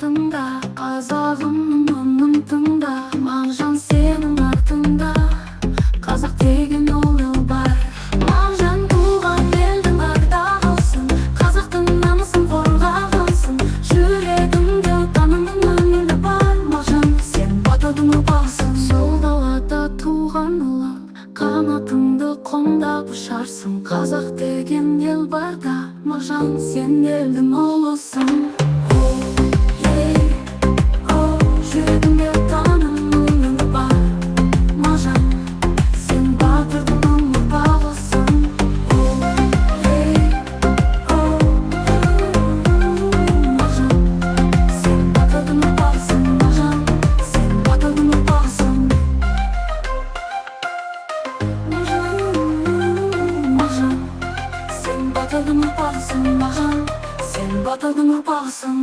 тыңда, қазағымның үнін тыңда. Мағжан сенің артыңда, қазақ деген ол ел бар. Мағжан туған елдің ардағысың, қазақтың намысын қорғағансың. Жүрегіңде отаныңның өнері бар. Мағжан, сен батырдың ұрпағысың. Сол далада туған ұлы, қанатыңды қомдап ұшарсың. қазақ деген ел барда, Мағжан, сен елдің ұлысың. Жүрегімде отанымның үні бар. Мағжан, сен батырдың ұрпағысың. Мағжан, сен батырдың ұрпағысың. Мағжан, сен батырдың ұрпағысың. Мағжан, сен батырдың ұрпағысың. Мағжан, сен батырдың ұрпағысың.